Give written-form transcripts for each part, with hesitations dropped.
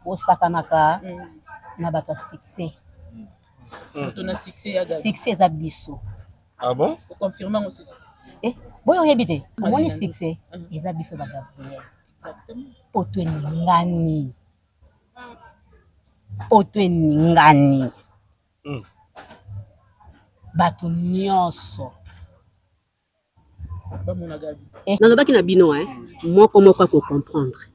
bosakanaka na bato succès. Succès eza biso. Ah bon? Pour confirmer aussi ça. Boyo yebite. Moni succès eza biso ba Gabriel. Exactement. Poto eningani. Poto eningani. Bato nyonso. Nalobaki na bino moko ko comprendre.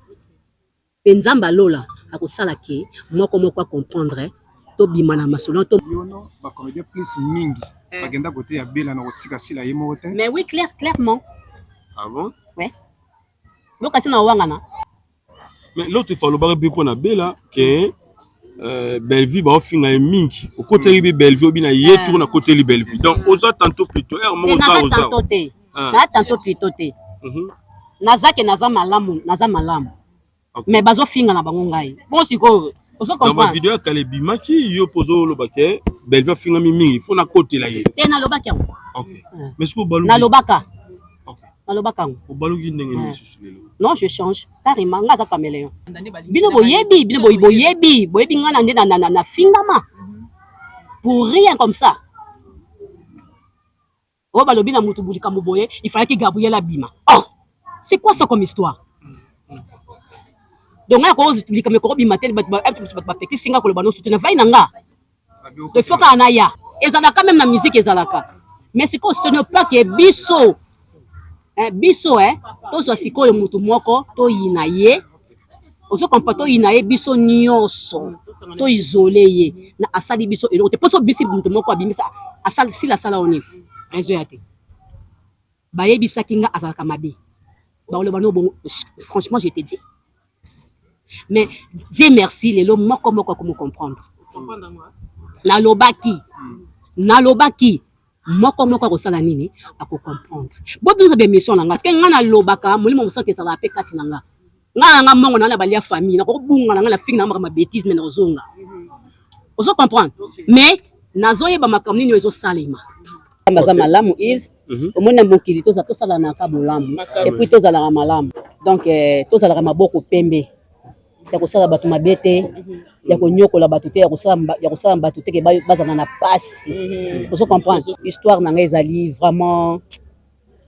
Penzamba lola akosala ke moko comprendre to bimana masolo to yono ba comédien plus mingi bagenda côté ya Bela na kotika sila yemo te. Mais oui, clairement. Ah bon? Ouais. Donc asi na wangana. Mais l'autre fois le barbe pour na Bela que Bellevue ba ofinga mingi au côté ribe Bellevue bina ye tourne à côté li Bellevue. Donc aux tantôt plutôt tantôt plutôt te. Nazake naza malamu. Mais bazo finga na bango ngai. Bon siko ozo comprendre. Dans ma vidéo Kalebi maki yo pozo lo bake Bellevue finga mingi il faut na côté la ye. Te na lobaka. OK. Mais ce que balu na lobaka. OK. Na lobaka. O balu ndenge ni susulelo. Non, je change carrément ngaza caméléon. Bino boyebi ngana nde na fingama. Pour rien comme ça. Oh balobi na mutu bulika moboye, il fallait que Gabriel abima. Oh, c'est quoi ça comme histoire? Donc là ko bulika me ko bima tel ba petit singa ko le bano soutena vai nanga. De foka anaya. Ezalaka même na musique ezalaka. Mais c'est que ce n'est pas que biso. Biso to so sikoyo mutu moko to yinaye. Ozo kompa to yinaye biso nyonso. To isolé ye na asali biso elo te poso bisi mutu moko abimisa asali sila sala oni. Réseau yate. Baye bisa kinga azalaka mabe. Ba ole bano bon franchement je te dis. Mais Dieu merci lelo moko comme comprendre. Comprendre moi. Nalobaki moko ko sala nini ako comprendre. Bo bien be mission nanga ke ngana lobaka molimo mosa ke sala pe kati nanga. Nga mongo na balia famille na ko bunga nanga na finga na ma bêtise mais na ozonga. Ozo comprendre. Mais nazoyeba makamni ni ezo salima. Maza malamu is omona mokili to sala na ka bolamu et puis to sala malamu. Donc to sala maboko pembe. Ya kosala bato mabete ya konyokola bato te ya kosala bato te ke bazana na pasi. Vous comprenez histoire nanga ezali vraiment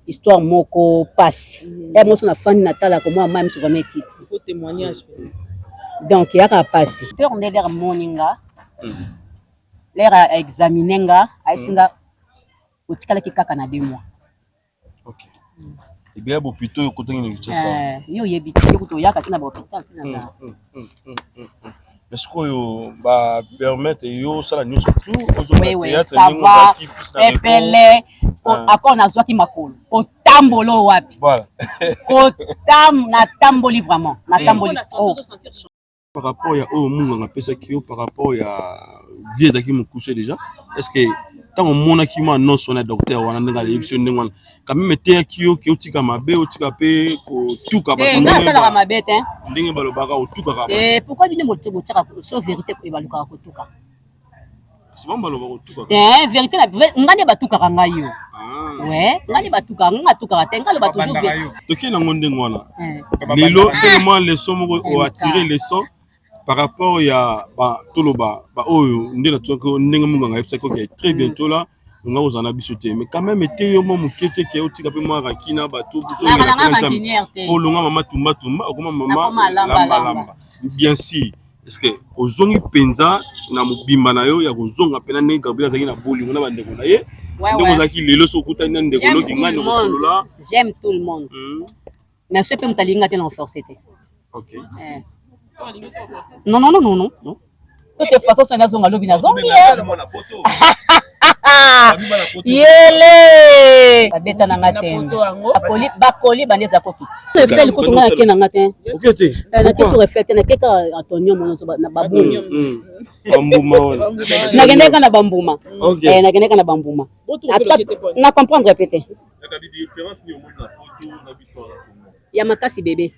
histoire moko passe et moi na fan natala ko moi même sur mes kits Faut témoignage. donc ya ka passe to on est l'air moninga l'air à examiner nga aisinga otikala ki kaka na 2 mois. OK. Et bien bon plutôt yo kotengi ni ça. Yo yebiti yo to ya katina ba hôpital tina za. Est-ce que yo ba permettre yo sala news tout ozo théâtre ça va epele akon nazwaki makolo otambolo wapi. Voilà. Na tamboli vraiment na tamboli trop. Par rapport ya o munga na pesa kio par rapport ya vie zaki mukuse déjà est-ce que tant on mona ki ma non sonné docteur wana ndanga yebisi ndengwana quand même te kio ki otika mabe otika pe ko tuka ba na sala mabe te ndenge balobaka otuka ka pourquoi bino moto botaka so vérité ko ebaluka ko tuka c'est bon balobaka otuka vérité la ngane batuka kanga yo ouais ngane batuka nga tuka te ngalo batu toujours toki na ngonde ngwana lelo seulement les sommes ont attiré les sons par rapport ya ba toloba ba oyo ndena toko ndenge munga nga epsa ko très bientôt là on a osana bisoté mais quand même été yo mo mukete ke otika pe mo rakina ba to buso o longa mama tumba okoma mama lamba bien sûr est-ce que ozongi penza na mobimba na yo ya kozonga pena ndenge Gabriel azaki na bolingo na bandeko na ye ndenge ozaki lelo sokuta na ndeko loki ngani kosolola j'aime tout le monde mais ce peut me talinga te na forcer te. OK. Non. De toute façon, c'est un lobby na zombie. Yele! Babeta na ngatembe. Bakoli baneza koki. Tu fais le coton na kena ngatembe. OK te. Na ke to reflète na keka Antonio monoso na babuni. Bambuma ona. Na geneka na bambuma. OK. Na geneka na bambuma. Na comprendre répéter. Na bi différence ni au monde na poto na biso na. Ya makasi bébé.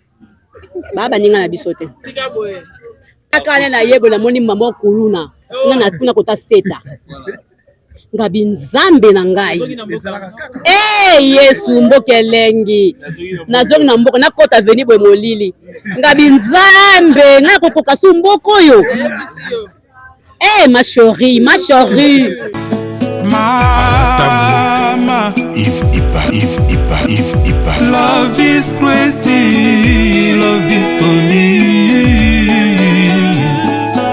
Baba ninga na bisote. Tika boye. Kaka na yebo la moni mama kuluna. Na kuna kota seta. ngabi nzambe na ngai yesu mboka elengi nazongi na mboka nakota veni boye molili ngabi nzambe nga kokoka su mboka oyo ma chérie Mama, Yves Ipa. Love is crazy, love is funny.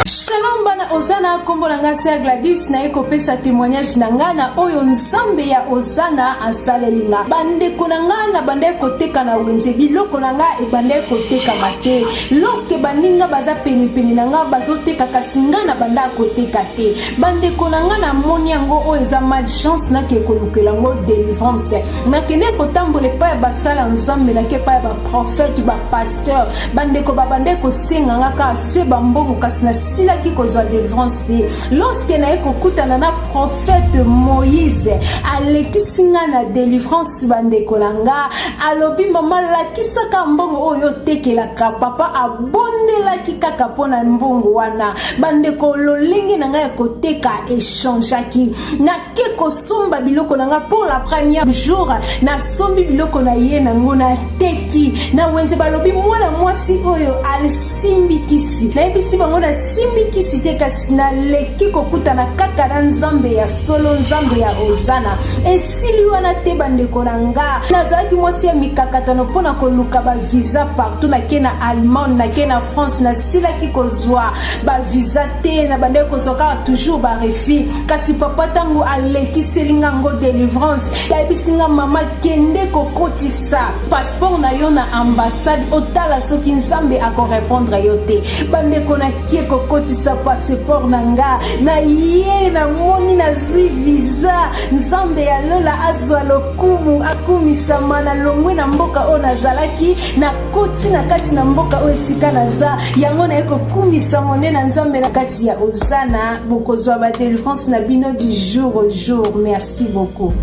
Shalom bana Ozana kombo na ngasi ya Gladys na eko pesa témoignage na ngana oyo nzambe ya Ozana asalelinga bande konanga bande koteka na wenze biloko nanga e bande koteka mate lorsque baninga baza peni nanga bazoteka kasinga na banda koteka te bande konanga na moni yango oyo eza malchance na ke kolukela ngo délivrance na kene kotambola pa basala nzambe na ke pa ba prophète ba pasteur bande ko babande ko senga ngaka se bambongo kasi na sila ki kozwa délivrance te lorsque na ekokutana na prophète Moïse alekisinga na délivrance bande kolanga alobi mama lakisaka mbongo oyo tekelaka papa abondelaki kaka pona mbongo wana bande ko lolingi na nga ekoteka échangeaki na ke kosomba biloko na nga pour la première jour na sombi biloko na ye na ngona teki na wenze balobi mwana mwasi oyo alisimbikisi na ebisi bango na simbikisi te kasi na leki kokutana kaka na nzambe ya solo nzambe ya Ozana esili wana te bandeko na nga nazalaki mwasi ya mikakatano mpona koluka bavisa partout nake na Allemagne nake na France nasilaki kozwa bavisa te na bande kozwa kaka toujours barefi kasi papa tango alekiselinga ngo délivrance yayebisinga mama kende kokotisa passeport na yo na ambassade otala soki nzambe akorépondre yo te bandeko nakie kokotisa passeport na nga na ye na moni nazwi visa nzambe ya lola azwa lokumu akumisama na longwe na mboka oyo nazalaki na koti na kati na mboka oyo esika naza yango na ekokumisa mone na nzambe na kati ya Ozana bokozwa ba délivrance na bino du jour au jour. Merci beaucoup.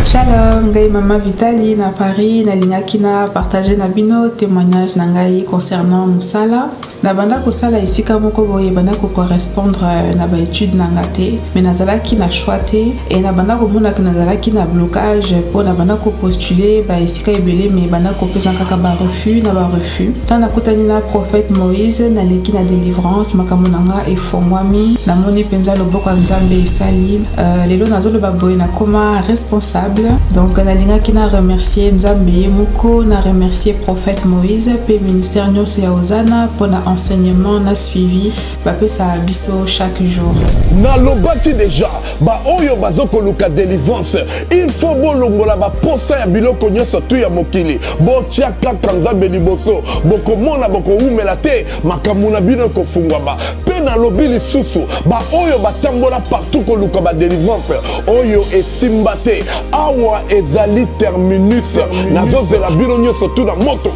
Shalom, ngai Mama Vitali na Paris na lignaki na partager na bino témoignage na ngai concernant musala na banda ko sala esika moko boye banda ko correspondre na ba étude na ngate mais nazalaki na choix te et na banda ko mona que nazalaki na blocage pour na banda ko postuler ba esika ebele mais banda ko pesa kaka ba refus na ba refus tant na kotani na prophète Moïse na leki na délivrance makamona nga efongwami na moni penza loboko nzambe esali lelo nazolo ba boye na koma responsable donc nalinga kina remercier nzambe moko na remercier prophète Moïse pe ministère nyonso ya Ozana pour na enseignement na suivi bapesa biso chaque jour na lobati déjà ba oyo bazoko luka délivrance il faut bolongola ba posa ya biloko nyonso tu ya mokili botia kaka nzambe liboso bokomona bokoumela te makamuna bino kofungwama pe na lobi lisusu ba oyo batambola partout koluka ba délivrance oyo esimba te awa ezali terminus nazozela bino nyonso tu na moto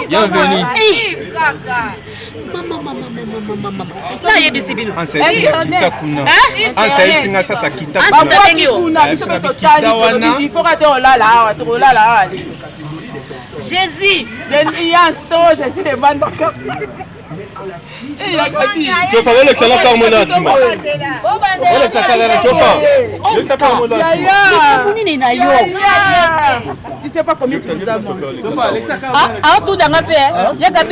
Bienvenue. Jésus, Jésus demande. Tu fais l'excellent Carmona, Sima. Tu sais pas combien tu nous as mangé. Ah, tout dans ma paix. Yaka, un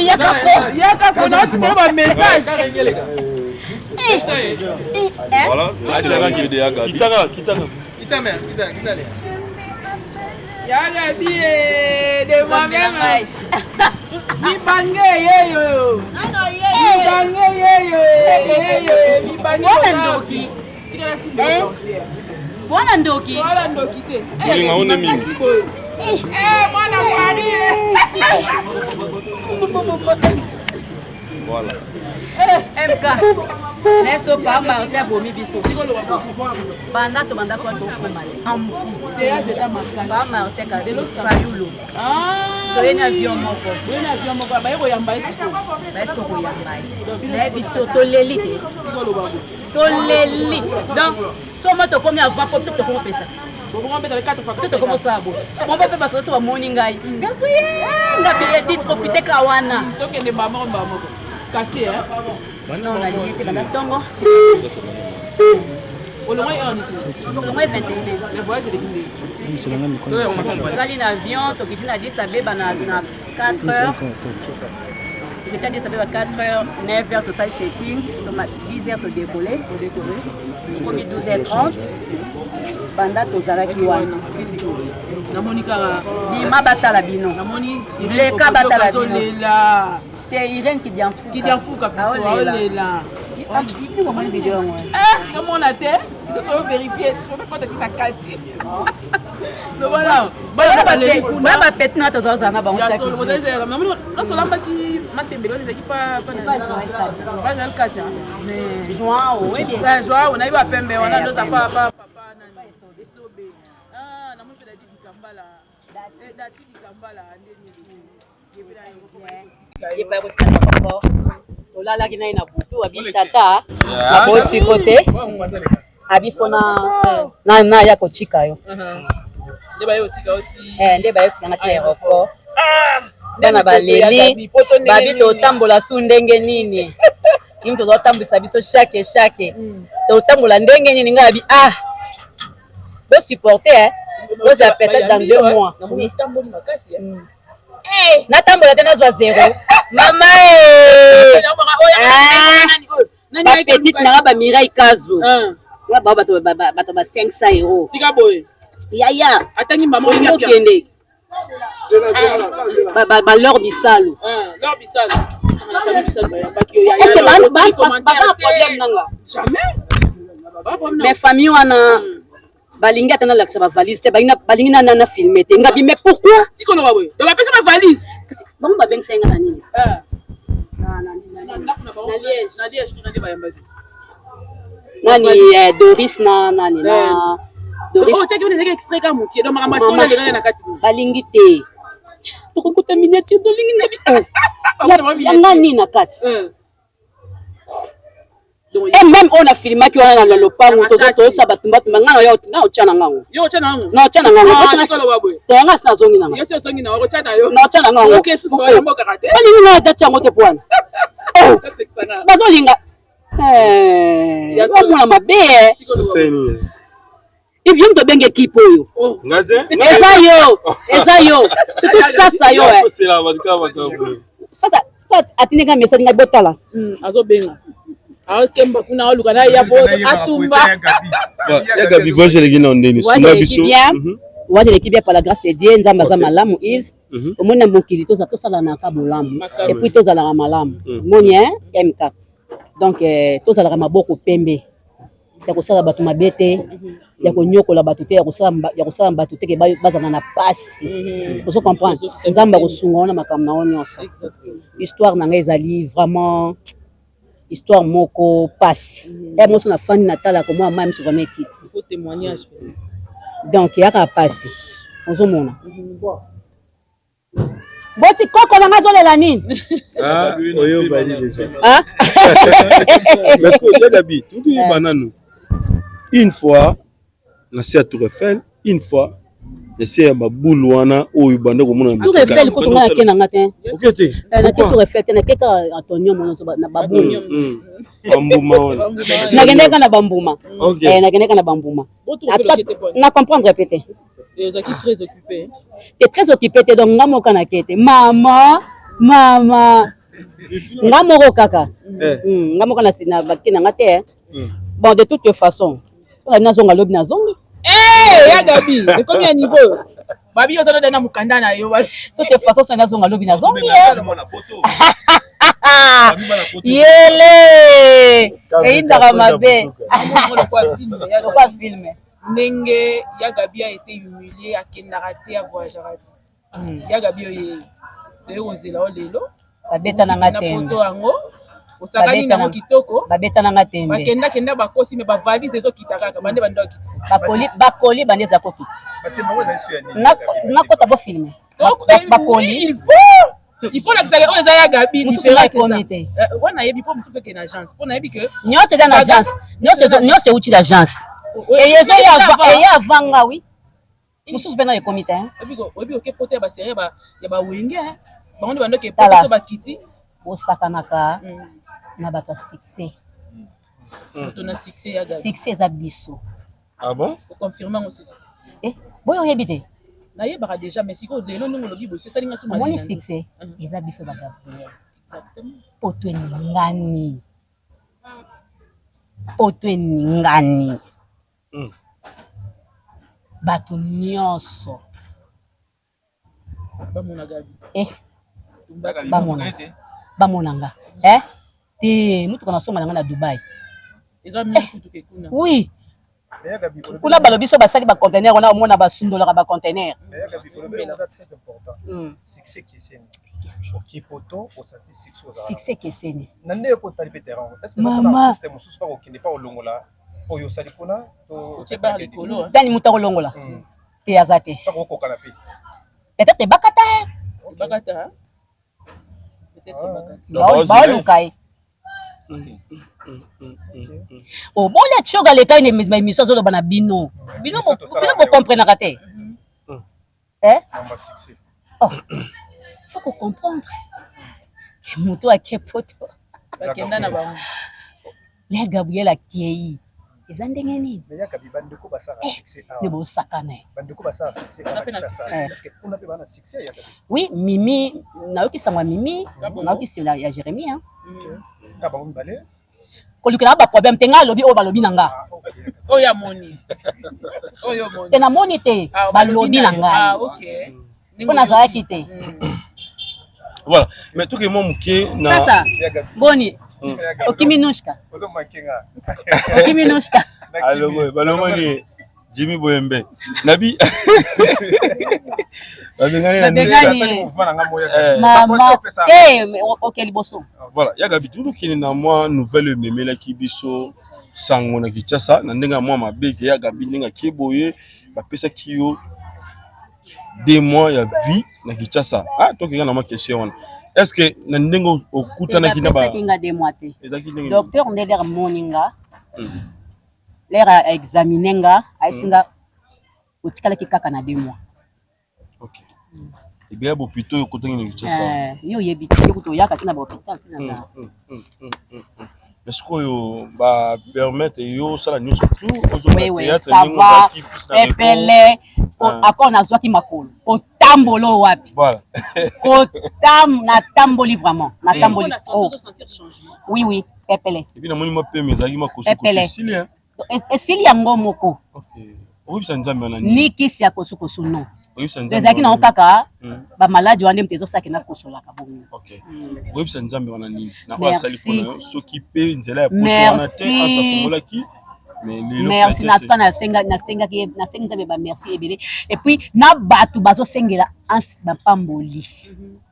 message. Voilà, c'est là qui est derrière. Kitara. Yaka billet de moi-même. Mibange yeyo. Bwana ndoki te. Mulinga one mingi. Mwana mwari. Voilà. MK. Neso pa Martin bomi biso. Banda to banda kwa to komale. Ba Martin ka de lo sayulo. To ena avion moko. Ba yebo yamba isiko. Ba isiko ko yamba. Na biso to leli te. To leli. Donc so mo to komi avant pop so to komo pesa. C'est comment ça bon. Mon papa parce que c'est morning guy. Nga payer dit profiter kawana. Donc les mamans cassé hein. Non, on a lié te bana tongo. Au moins on ici. Au moins 21. Le voyage est défini. On a l'avion, to kituna dit ça be bana 4 heures. Tu as dit ça be 4 heures, 9 heures to ça checking, automatique 10 heures to décoller, pour 12h30. Banda tozalaki wana namoni kaka bima batala bino namoni leka batala bino lela te Irene kidianfuka olela ipi kwa mwana video yangu kamona te iso to vérifier tu peux pas te tika kati no voilà ba petna tozaza na ba on chaque jour namoni nasolamba ki matembelo ezaki pa na kacha mais Joao oui Joao na iba pembe wana ndo za pa tolalaki naye na butu abi tata aboti kote abifona na ya kotika yo nde bayotikanga te aéroport bana baleli babi totambola su ndenge nini ini tozotambwisa biso chaque totambola ndenge nini ngai abi bo supporter vous avez peut-être dans 2 mois. Natambola te nazwa 0. Mama ba petite na ba Mirai Kazu. Na ba bato ba 500 euros. Tika boy. Ya. Atangi maman ya kende. Ba leur bisalu. Leur bisalu. Est-ce que ba problème nanga? Jamais. Mais famille wana balingi atana lakisa ba valise te balingi na filmer te ngabi mais pourquoi tikono ba boy ba pesa ma valise bango ba benga senga na nini nani Doris na nani na Doris oh teki on extrait ka mukie donc mama sona le na kati balingi te tokokuta miniature dolingi na bito yanga nini na kati et même on a filmé qui on a le lopango tozo ça batumba ngana yo na ochana ngango na ochana ngango parce que tenga sina zongi nanga yo sio zongi na ochana yo na ochana ngango okay sisi wa mboka kate bali na data yango te pwana bazo linga ya mwana mabe if you to benge kipo yo eza yo surtout sasa yo sasa atinga message nga botala azo benga akemba kuna oluka na ya bodo atumba ya gabi voyage les gars ndeni sunga biso voyage l'équipe bien par la grâce de Dieu nzamba za malamu Yves omona mokili toza tosala na ka bolamu et puis tozala na malamu moni MK donc tozala maboko pembe ya kosala batu mabete ya konyokola batu te ya kosala batu te ke bazana na pasi vous comprenez nzamba kosunga na makambo na onyosa histoire na ngai ezali vraiment histoire moko passe et moi na fani natala ko moi même souvent kiti faut témoignage donc ya ka passe ozomona boti koko na mazolela nini oyo bali déjà mais ko Gabi tout bananu une fois na sia Tour Eiffel une fois essayer ma boule wana oyo bande ko mona Tour Eiffel ko tonga ke na ngate OK te na Tour Eiffel te na keka Antonio mono na babulu bambuma wana na gende kana bambuma na gende kana bambuma na comprendre répéter ezaki très occupé t'es très occupé te donc ngamo kana kete mama ngamo kaka ngamo kana sina bakina ngate bon de toute façon on a nazonga lobi nazongi ya Gabi c'est combien niveau babi yo zana na mukanda na yo de toute façon ça nazonga lobi nazongi yele eindaka mabe kwa filme ndenge ya Gabi a été humilié akendaka te ya voyagera te ya Gabi oye ozela lelo babeta nanga tembe osakani nango kitoko babeta nanga tembe bakenda bakosi me bavalise ezokita kaka bande bakoli bande eza kokita nakota bofilme bakoli il faut lakisaka oyo eza ya Gabi mosusu na ekomi te wana yebi mpo mosusu eke na agence mpo nayebi ke nyonso eza na agence nyonso euti l'agence eyezo eya avanga wi mosusu mpe na ekomi te oyebi oke poto ya baserie ya bawenge bango nde bandoke poto so bakiti bosakanaka na bato ya succès moto na succès ya Gabi succès eza biso ah bon oconfirme ngo susu boyo oyebi te nayebaka déjà mais sikoyo lelo ndenge olobi boye esalinga so omoni succès eza biso bagabriel poto eningani bato nyonso bamona Gabi bamonanga te mutuka nasomba nanga na Dubai eza mingi kutu ke kuna oui kuna balobi so basali ba conteneur wana omona basundolaka ba conteneur succès keseni mama tani muta kolongola te aza te peut-être bakata baoluka ye obolia tioga leka ine émission azoloba na bino bocomprenaka te faut comprendre moto ake poto bakenda na bango le Gabriel akei eza ndenge nini ne bosakana oui Mimi nayokisango Mimi nayokisila ya Jérémie kolukela ba problème te nga alobi oyo balobi na nga oyo amoni te namoni te balobi na ngai mpo nazalaki te voilà mais toke mo moke na sasa boni okiminushka alogo balomoni Jimmy Boyembe nabi mama ok liboso voilà ya Gabi tulu kini na mwa nouvelle memela ki biso sango na Kinshasa na ndenga mwa mabeke ya Gabi ndenga keboye bapesa kiyo 2 mois ya vie na Kinshasa tokenga na ma question wana est-ce que na ndengo okutana kina ba kinga 2 mois te docteur ndeder moninga l'air examiner nga aisinga otikala ki kaka na 2 mois OK et bien bo plutôt okutana na Kinshasa yo yebiti kuto yaka tina ba hôpital tina za est-ce que yo ba permettre yo sala nyonso tout oui ça va pepele akon nazwaki makolo kotambolo wapi voilà na tamboli vraiment na tamboli trop oui pepele et puis na moni mo peme ezaki makoso Cecilia esili yango moko OK oyebisa nzambe wana ni kisi ya kosukosu no oyebisa nzambe ezalaki nango kaka bamaladi wana mte ezosaki na kosolaka bongo OK oyebisa nzambe wana nini na basali mpona soki mpe nzela ya poto wana te asafungolaki merci na tuka nasengaki nzambe ba merci ebele et puis na bato bazosengela ansi bapamboli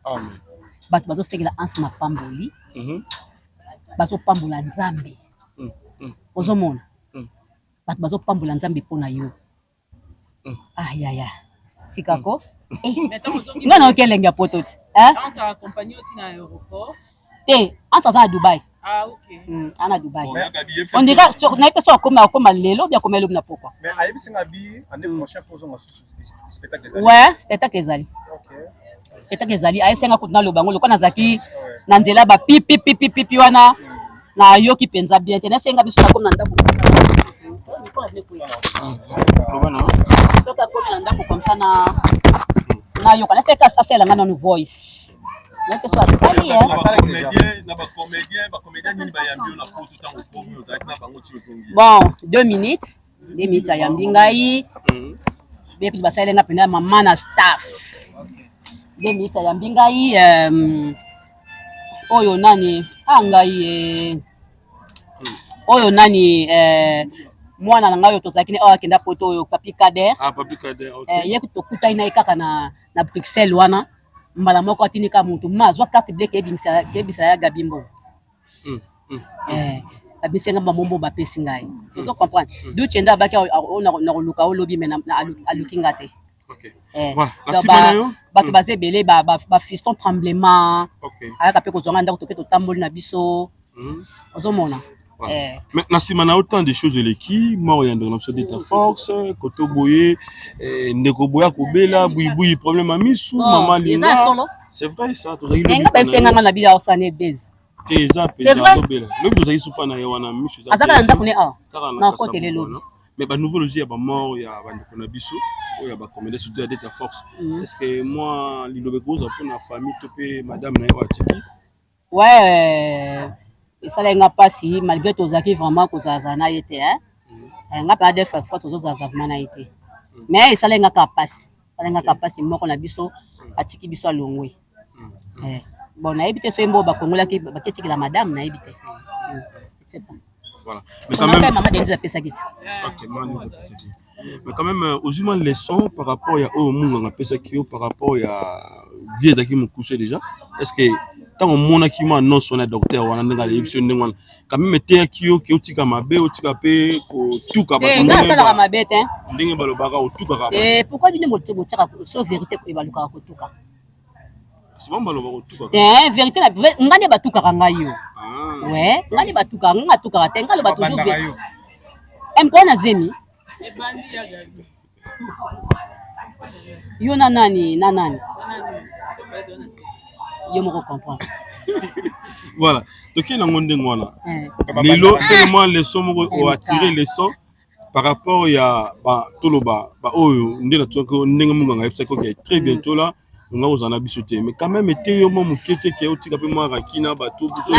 amen bato bazosengela ansi mapamboli bazopambola nzambe ozomona bato bazopambola nzambe mpona yo ayaya sikako nga na okelenge ya poto te te ansa aza na Dubai ana Dubai on dirait na ite so akoma lelo bia koma lelo na pokwa ouais spectacle ezali ayesenga kutu na lobango lokwa nazaki na nzela ba pipi wana na yoki penza bien te nasenga biso na koma na ndako soka koma na ndako comme ça na yoka na seka asela ngana no voice na ke so asali bon 2 minutes ayambi ngai bepi basale nga pena mama na staff 2 minutes ayambi ngai oyo nani ngai oyo nani mwana na ngai oyo tozalaki ne akenda poto oyo papi Kader papi Kader OK ye tokutani na ye kaka na Bruxelles wana mbala moko atinika mutu mazwa carte bleue kebisa ya Gabimbo abisenga mamombo bapesi ngai ozo comprendre du chenda baki na koluka olobi me na alukinga te voilà la simana yo bato bazebele ba fiston tremblement ayaka pe kozonga ndako toke totamboli na biso ozomona mais na simana autant de choses eleki mort ya ndeko na biso d'état force koto boye ndeko boya kobela bui problème à misu maman linga c'est vrai ça tozaki nga besenga na bila osane base c'est vrai le tozaki supa na yawana misu azaka na ndako ne na côté les lobby mais ba nouveau logique ya ba mort ya ba ndeko na biso oya ba commandé surtout ya d'état force est-ce que moi lilobe koza pour na famille to pe madame na yo atiki ouais ça nga pasi malgré tozaki vraiment kozaza na été nga pa des fois tozozaza vraiment na été mais ça nga kapasi moko na biso atiki biso alongwe bon na ebité so embo ba kongola ki baketiki la madame na ebité c'est pas voilà mais quand même maman Denise a pesa kiti OK maman Denise a pesa kiti mais quand même aux humains leçons par rapport ya au munga na pesa kio par rapport ya vie zaki mo coucher déjà est-ce que tant on mona ki ma non son docteur wana ndanga l'émission ndengwana quand même te kio ki otika mabe otika pe ko tuka ba na sala mabe te ndenge balobaka otuka ka pourquoi bino mo teka so vérité ko ebaluka ko tuka c'est bon balobaka otuka vérité na ngane batuka ngai yo ouais ngane batuka nga tuka te ngalo batu toujours mko na zemi yo na nani yo moko comprendre voilà donc il y a un ngwana lelo c'est moi leçon moko attirer leçon par rapport ya ba toloba ba oyo ndena toko ndenge munga nga epsa ko très bientôt là on a osana bisote mais quand même était yo mo mukete ke otika pe moi rakina ba to buso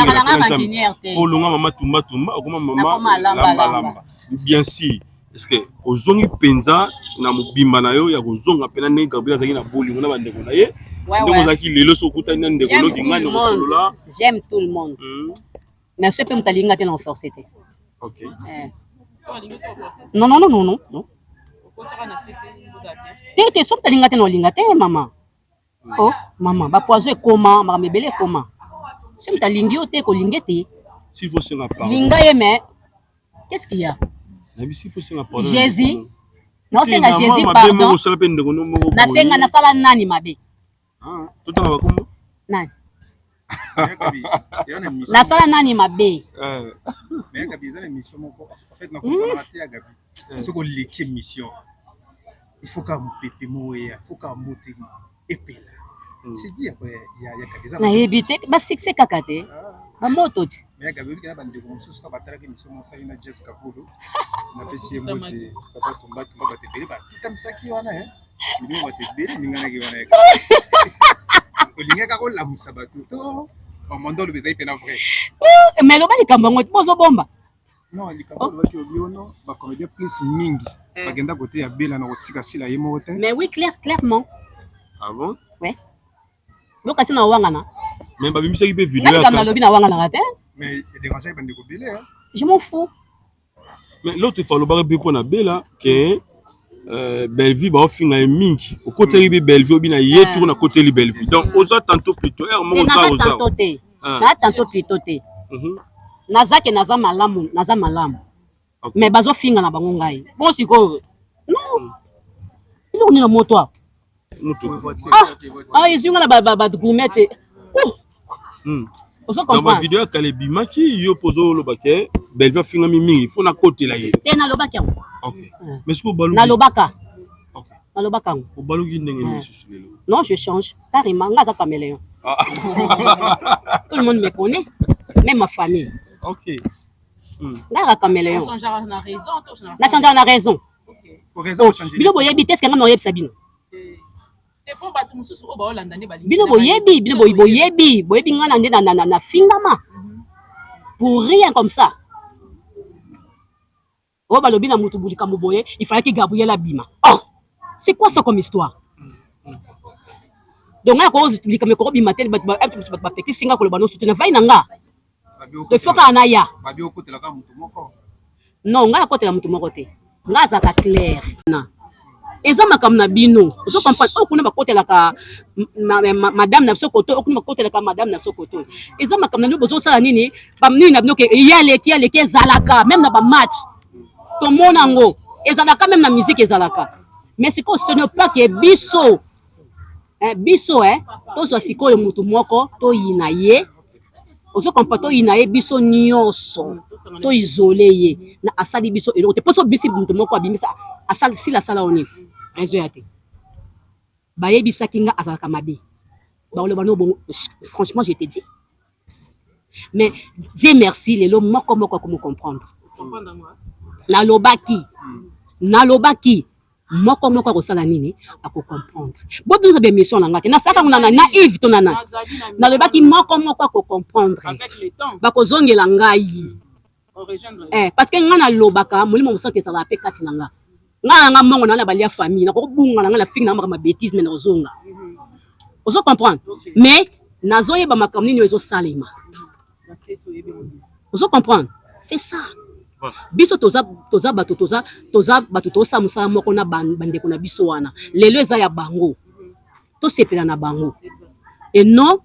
o longa mama tumba okoma mama lamba bien si est-ce que ozongi penza na mobimba na yo ya kozonga pena ndenge Gabriel azaki na bolingo na bandeko na ye ndenge ozaki lelo sokuta na ndeko loki ngani kosolola j'aime tout le monde mais ce peut me talinga te na forcer te OK non te so talinga te na linga te mama oh mama ba poison ekoma mama mebele ekoma si mtalingi yo te ko lingete s'il faut se rappeler linga ye mais qu'est-ce qu'il y a Jésus non c'est na Jésus pardon na senga na sala nani mabe tout à l'heure nani na sala nani mabe mais Gabi za émission moko en fait na comprendre te ya Gabi ce qu'on l'équipe mission il faut ka mpepe moya il faut ka moter epela c'est dire que ya Gabi za na ebite ba succès kakate ba moto ti mais Gabi bikana bande ko mususu ta batara ke mission mo sai na Jessica Volo na pesi mbote papa tumba te bele ba kitamsaki wana mingo ba te bele ningana ki wana olinga ka ko la musabatu to mondo le bezai pena vrai mais lo bali kamba ngoti bozo bomba non likambo ba ki obiono ba comédien plus mingi bagenda côté ya bela na kotika sila yemo te mais oui clairement ah bon ouais donc asina wangana mais ba bimisaki pe vidéo ya kama lobi na wangana te mais déranger bande ko belé je m'en fous mais l'autre fois le bar be pona bela que Bellevue ba ofinga mingi au côté ribe Bellevue obina ye tour na côté li Bellevue donc oza tantôt plutôt mo za oza na tantôt plutôt te nazake naza malamu mais bazo finga na bango ngai bon siko non ilo ni na moto izinga na ba gourmet ozo comprendre dans ma vidéo Kalebi maki yo pozo lo baké Bellevue finga mingi faut na côté la ye te na lobaka OK mais ce que balu na lobaka OK na lobaka o balu ki ndenge ni susulelo non je change carrément ngaza caméléon tout le monde me connaît même ma famille OK ngaza caméléon na changer na raison bilo boyebi te nga no yebi sabino bino boyebi nga na nde na fingama pour rien comme ça oh balobi na mutu bulika moboye il fallait que Gabriel abima oh c'est quoi ça comme histoire donc na ko bulika me ko bima tel ba petit singa ko le bano soutenir vai nanga de foka na ya babi okotela ka mutu moko non nga akotela mutu moko te nga za ka clair na eza makambo na bino ozo comprendre o kuna bakotelaka madame na biso koto o kuna bakotelaka madame na biso koto eza makambo na bino bozosala nini bamnini na bino ke yaleki ezalaka même na bamatch tomona yango ezalaka même na musique ezalaka mais sikoyo ce n'est pas que biso biso tozwa sikoyo mutu moko toyina ye ozo comprendre toyina ye biso nyonso to isolé ye na asali biso eloko te poso bisi mutu moko abimisa asali sila sala oni raison ya te bayebisaki nga azalaka mabe baoloba no bongo franchement je te dis mais Dieu merci lelo moko akomo comprendre nalobaki moko akosala nini akocomprendre bobiso be mission na nga te nasaka ngana na Yves to nana nalobaki moko akocomprendre bakozongela ngai parce que nga nalobaka molimo mosantu ezala pe kati na nga nga mongo na balia famille na kobunga na nga na fille na ma bêtise mais nazonga ozo comprendre mais nazoyeba makambo nini ezosalema ozo comprendre c'est ça biso toza bato tosa musala moko na bandeko na biso wana lelo eza ya bango tosepela na bango et non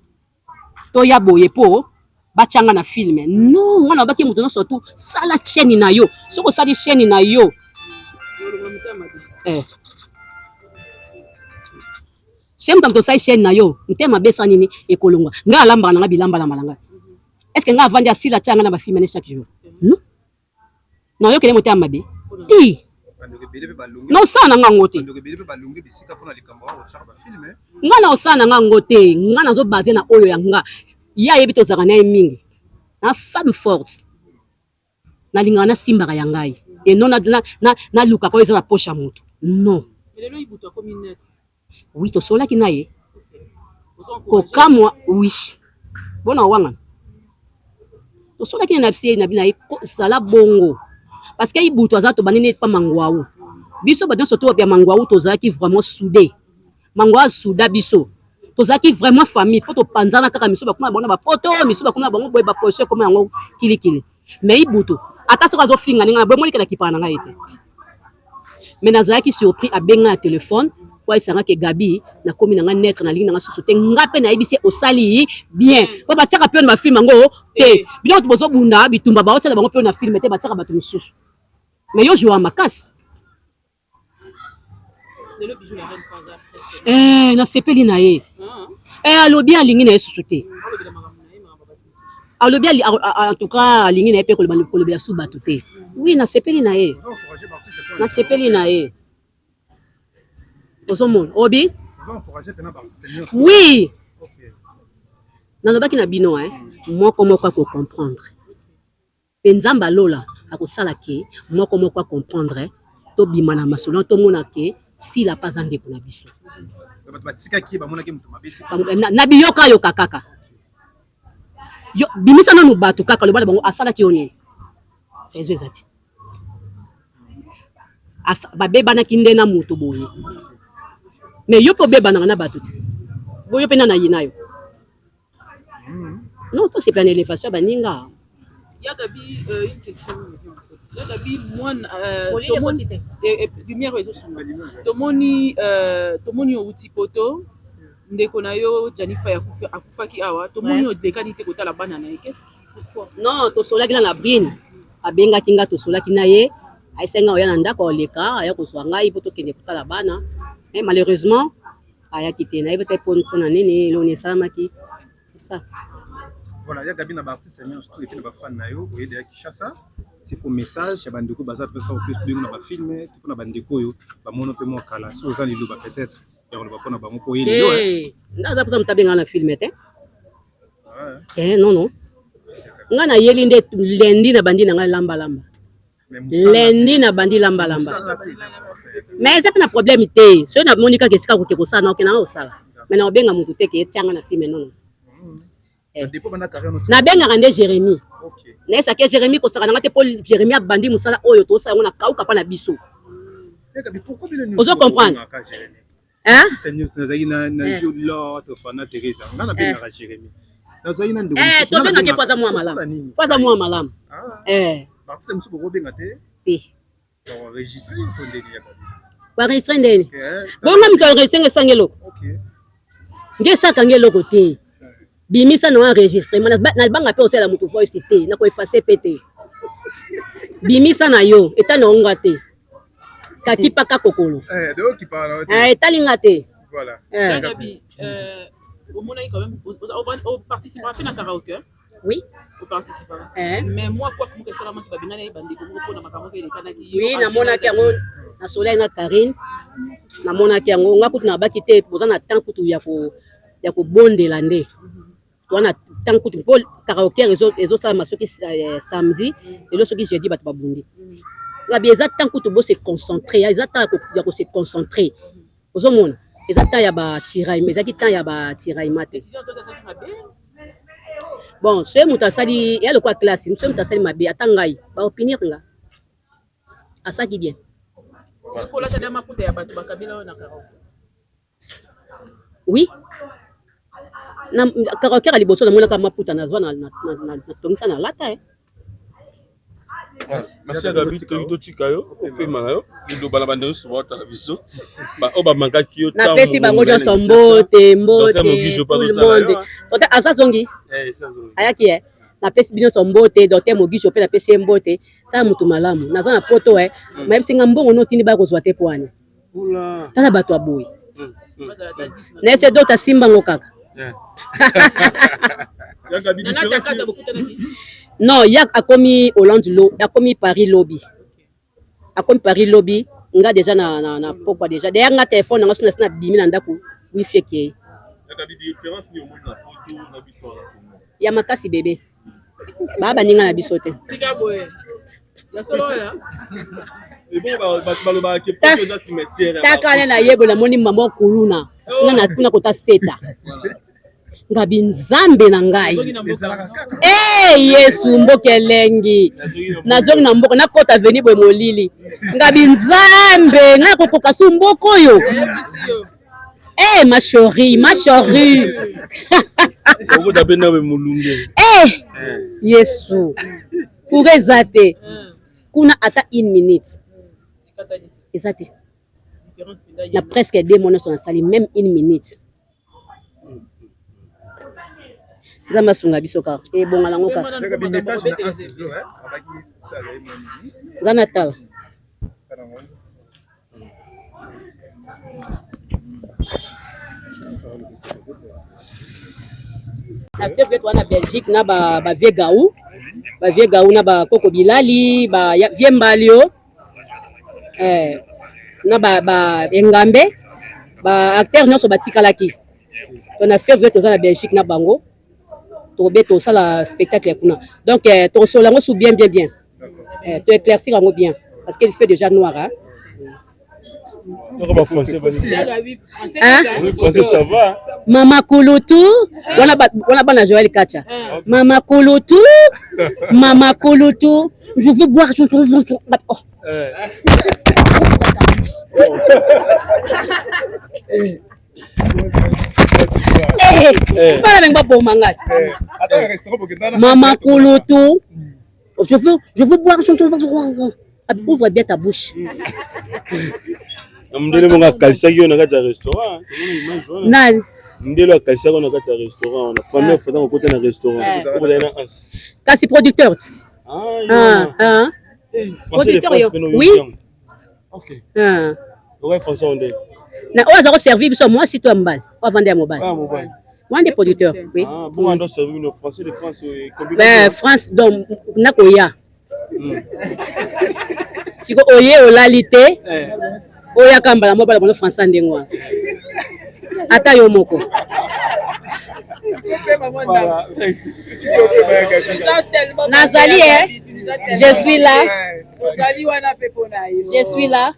toya boye po batianga na filme non nga na baki mutu nyonso tu sala chaîne na yo soko sali chaîne na yo c'est mtam to sai chaîne na yo ntema besa nini ekolongwa nga alamba na nga bilamba la malanga est-ce que nga avandi asila tianga na ba filme chaque jour non yo kele motema mabe ti non ça na nga ngote nga na osana nga ngote nga na zo basé na oyo ya nga ya yebi to zaka na mingi na femme forte na linga na simba ya ngai et non na luka ko eza na poche ya moto non oui to sola ki naye ko kamwa oui bona wanga to sola ki na fie na bina sala bongo parce que ibuto aza to banini pa mangwaou biso ba donso to ya mangwaou to zaki vraiment soudé mangwa souda biso to zaki vraiment famille poto panzana kaka miso ba kuma bona ba poto miso ba kuma bango boy ba poche comme yango kilikili mais ibuto ata soka zo finga ninga bo monika na kipana nga ete mais nazaki surpris abenga na téléphone kwa isanga ke Gabi na komi na nga net na ligne na sosote ngape na ibisi osali bien po ba tiaka pe na film ngo te bino to bozo bunda bitumba ba otela bango pe na film te ba tiaka bato misusu mais yo joua makasi na sepeli na ye alobi alingi na ye sosote alobi en tout cas alingi na ye pe kolobela su bato te oui na sepeli na ye Osomon, Obi? Oui. Nalobaki na bino moko ako comprendre. Penzamba lola ako sala ke moko comprendre to bima na masolo to mona ke si la pas ande ko na biso. Na biyoka yo kaka. Yo bimisa na no bato kaka le bala bango asala ki oni. Rezo ezati. Babeba na kinde na mutu boye. Mais yo po beba na bato ti boyo pena na yinayo non to c'est plein élévation baninga ya Gabi une question ya Gabi moi lumière réseau sur tomoni outi poto ndeko na yo Janifa akufaki awa tomoni odekani te kotala bana na ye qu'est-ce pourquoi non to solaki na bin abenga kinga to solaki na ye aisenga oya na ndako oleka aya kozwa ngai poto kende kotala bana. Mais malheureusement, aya quitté na ibete pour nini loni salamaki. C'est ça. Voilà, il y a Gabi na artiste mais surtout et puis na fan na yo, oye de Kinshasa. C'est faux message, ya bandeko baza pesa au plus bien na ba filmer, tout na bandeko yo, ba mono pe mo kala. So za lilo ba peut-être, ya on va pas na ba mo po yele yo. Ndaza pour ça mtabenga na filmer te. Non. Nga na yeli nde lendi na bandi na nga lamba. Lendi na bandi lamba. Mais c'est pas un problème té so na monika ke sika ko ke kosala na okena osala mais na obenga mutu te ke tianga na film non na benga rende Jérémy na esa ke Jérémy ko saka na te Paul Jérémy abandi musala oyo to sala na kauka pa na biso ozo comprendre c'est news na jolo to fana Teresa ngana benga Jérémy na zai na ndeko to benga ke paza moi malam parti c'est musu ko benga te te enregistrer pour ndeni ya Gabi baregistre ndeni bonga mtu aregistre sangelo ngesa kangelo côté bimisa no enregistrement na banga pe osala mutu voice te na ko effacer pété bimisa na yo etana onga te kaki paka kokolo donc qui parle etalinga te voilà Gabi au moins quand même on participera à la karaoké oui on participera mais moi quoi comme que ça la manque babina na bandi ko ko na makambo ke kanaki oui na mona ki yango na soleil na Karine na mona ki yango ngakutu na baki te poza na temps kutu ya ko bondela nde wana tant que tu peux karaoké les autres masoki samedi et l'autre qui jeudi bato babundi la bieza tant que tu peux se concentrer ya tant ya ko se concentrer ozomona eza tant ya ba tirai mais eza ki tant ya ba tirai mate bon c'est mutasali ya le quoi classe c'est mutasali mabe atangai ba opinion nga asaki bien pour la chadema kuta ya bato bakabila na karaoké oui na karaoké ali boso na mona kama puta na zwa na tongisa na lata merci à David to tikayo opema nayo ndo bala bande so bota la viso ba oba mangaki yo na pesi bango nyo sombote mbote tout le monde tota asazongi ayaki na pesi bino sombote docteur Mogisho pe na pesi mbote ta mutu malamu naza na poto même singa mbongo no tini ba ko zwa te poani tala bato aboyi na ese docteur simba ngokaka non yak akomi Hollande akomi Paris lobby akomi Paris lobby nga déjà na pokwa déjà derrière nga téléphone nga sona bimi na ndako wifi ke ya makasi bébé baba ninga na biso te tika boye ya solo ya takane na yebo na moni mama kuluna nga na kota seta ngabi nzambe na ngai yesu mboke lengi nazongi na mboko nakota veni bwe molili ngabi nzambe nga kokoka su mboko yo ma chérie yesu kureza te kuna ata 1 minute eza te na presque 2 mois na sali même 1 minute zamba sunga biso ka bonga lango ka zana tala na fièvre wana Belgique na ba vieux gaou na ba koko bilali ba vieux mbalio na ba engambe ba acteur nyonso batikalaki to na fièvre to za na Belgique na bango to beto sala spectacle kuna donc to solango sou bien to éclaircir yango bien parce qu'il fait déjà noir français ça va mama kulutu wana bana Joël Kacha mama kulutu je veux boire Maman Koloto, je veux boire, ouvre bien ta bouche. Ndelo nga kalisa yo na kati ya restaurant. Nani? Ndelo kalisa yo na kati ya restaurant. Na première fois dans côté na restaurant. Pour aller na as. Kasi producteur. Producteur yo. Oui. OK. Ouais français on est. Na oza ko servir biso moi si toi mbal. On vendre à mobile. Ah mobile. Moi des producteurs. Oui. Ah bon on doit servir nos français de France ben France donc nakoya. Siko oye olalite. Oya kambala mobile bono français ndengwa. Ata yo moko. Nazali je suis là. Je suis là.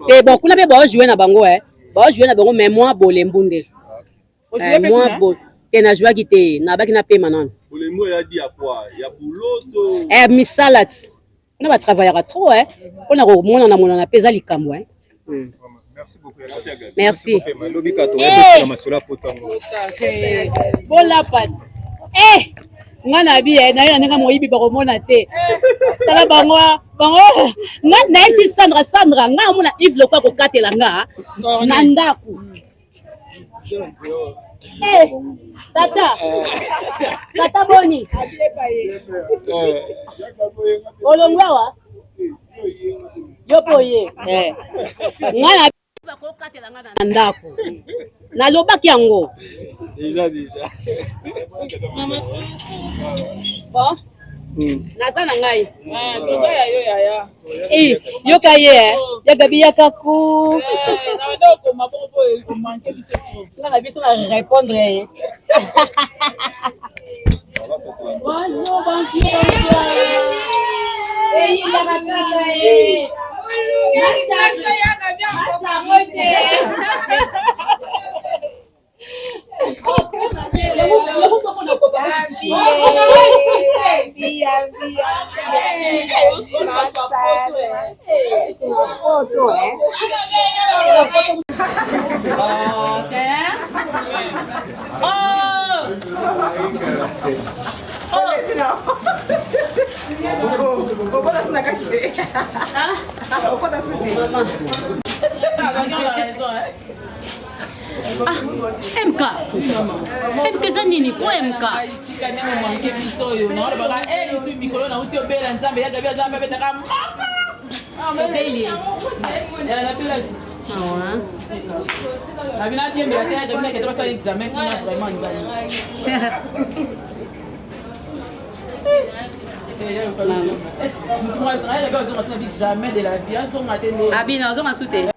Et bon, kuna be ba jouer na bango ba jouer na bango mais moi bolembunde. Moi bo te na jouer gite na baki na pe manan. Bolembo ya di apa ya buloto. Misalat. On va travailler trop on a remona na mona na pesa likambo Merci beaucoup. Merci. Lobika to Bola pat. ngana bi na nga moyibi ba komona te tala bango na MC Sandra nga mona Yves le kwa ko katela nga na ndako tata boni olongwa yopo ye ngana ba ko katela nga na ndako na lobaki yango déjà bon naza na ngai toza ya yo yaya yoka ye yagabi yakaku naokoma popo emanke biso nga na biso na répondre bonjour MK eza nini ko MK tikane momanke biso oyo naolobaka tu mikolo nauti obela nzambe yagabi azambe abetaka napelaki nabina diembela te yagabi nakete basala examen kuna vraiment ngani jamais de la vie azonga te abina azonga su te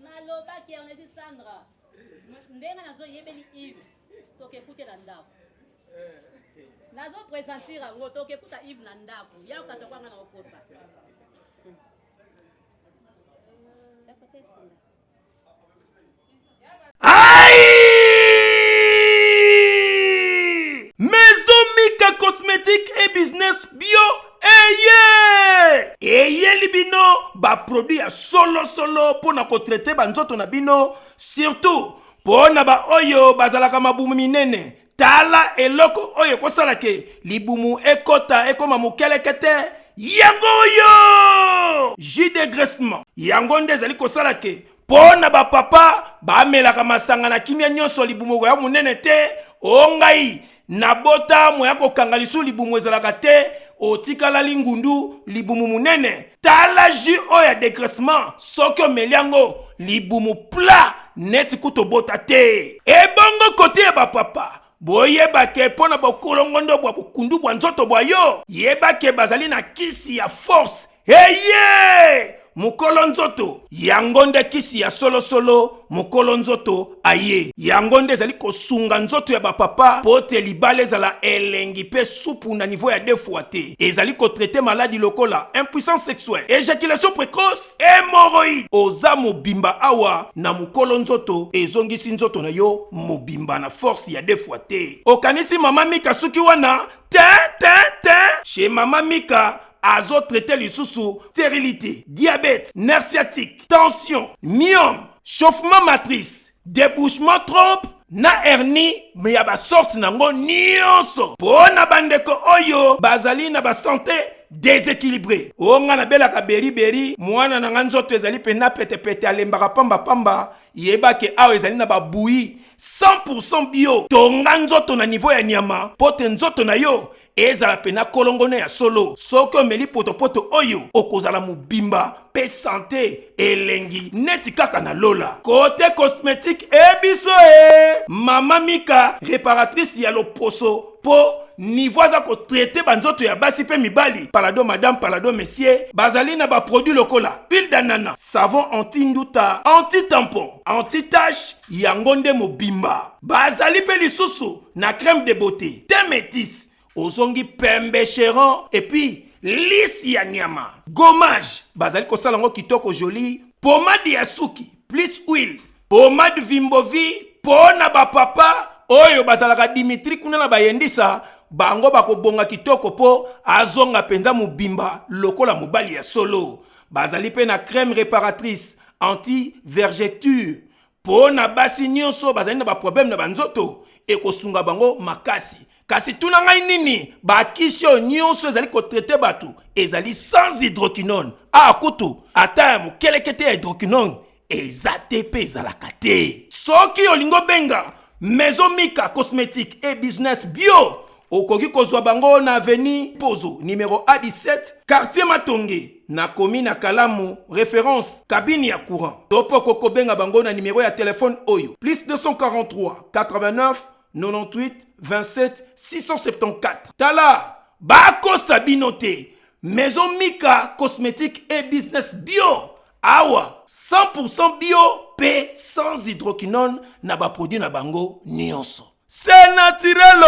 nalobaki yango esi Sandra ndenge nazoyebeli Yves tokekuta na ndako nazopresentire yango tokekuta Yves na ndako yakata kwanga na okosa Maison Mika Cosmétique et Business Bio. Libino ba produit ya solo pona ko traiter ba nzoto na bino surtout pona ba oyo bazalaka mabumu minene tala eloko oyo kosala ke libumu ekota ekoma mukelekete yango yo jus de graissement yango ndezali kosala ke pona ba papa ba melaka masanga na kimia nyonso libumu ya munene te ongai na bota moya kokanga lisu libumu ezalaka te otikala lingundu libumu munene tala jus oya dégraissement soki omeliango libumu plat neti kuto bota te ebongo kote ya bapapa boyebake mpo na bokolongondo bwa bukundu bwa nzoto bwa yo yebake bazali na kisi ya force eye mukolo nzoto yango nde kisi ya solo mukolo nzoto aye yango nde ezali kosunga nzoto ya bapapa pote libala ezala elengi pe supu na niveau ya 2 fois te ezali kotraite maladi lokola impuissance sexuelle éjaculation précoce hémorroïde oza mobimba awa na mukolo nzoto ezongisi nzoto na yo mobimba na force ya 2 fois te okanisi mama Mika suki wana chez mama Mika azo traité lisusu stérilité, diabète, nerf sciatique, tension, myome, chauffement matrice, débouchement trompe, na hernie, mais ya ba sorte nango nyonso. Pona bandeko oyo bazali na ba santé déséquilibré. Onga na belaka beri mwana na nzoto ezali pena pete alembaka pamba yebake awo ezali na ba bouilli 100% bio. Tonga nzoto na niveau ya nyama, pote nzoto na yo ezala pena kolongone ya solo soko meli poto oyo okozala mubimba pe santé elengi neti kaka na lola côté cosmétique ebiso mama Mika réparatrice ya loposo po niveau za ko traiter banzoto ya basi pe mibali palado madame palado monsieur bazali na ba produit lokola huile d'ananas savon anti-nduta anti-tampon anti-tache yangonde mobimba bazali pe lisusu na crème de beauté thé métis ozongi pembe chéron et puis lisi ya nyama gommage bazali kosalango kitoko joli pomade ya suki plus huile pomade Vimbovi pona bapapa oyo bazalaka Dimitri kuna na bayendisa bango bakobonga kitoko po azonga penza mubimba lokola mobali ya solo. Bazali pe na crème réparatrice anti-vergeture pona basi nyonso bazali na ba problème na banzoto ekosunga bango makasi. Kasi tuna ngai nini bakisio nyonso ezali kotraite batu ezali sans hydroquinone. Kutu ata mukelekete ya hydroquinone ezate pe ezalaka te. Soki olingo benga Maison Mika cosmétique et business bio okoki kozwa bango na avenue Pozo numéro A17 quartier Matonge na commune Kalamu référence cabine ya courant. Topo koko benga bango na numéro ya téléphone oyo plus 243 89 98 27 674. Tala bako sabinote Maison Mika cosmétique et business bio. Awa 100% bio pe sans hydroquinone na ba produit na bango nyonso. C'est naturel.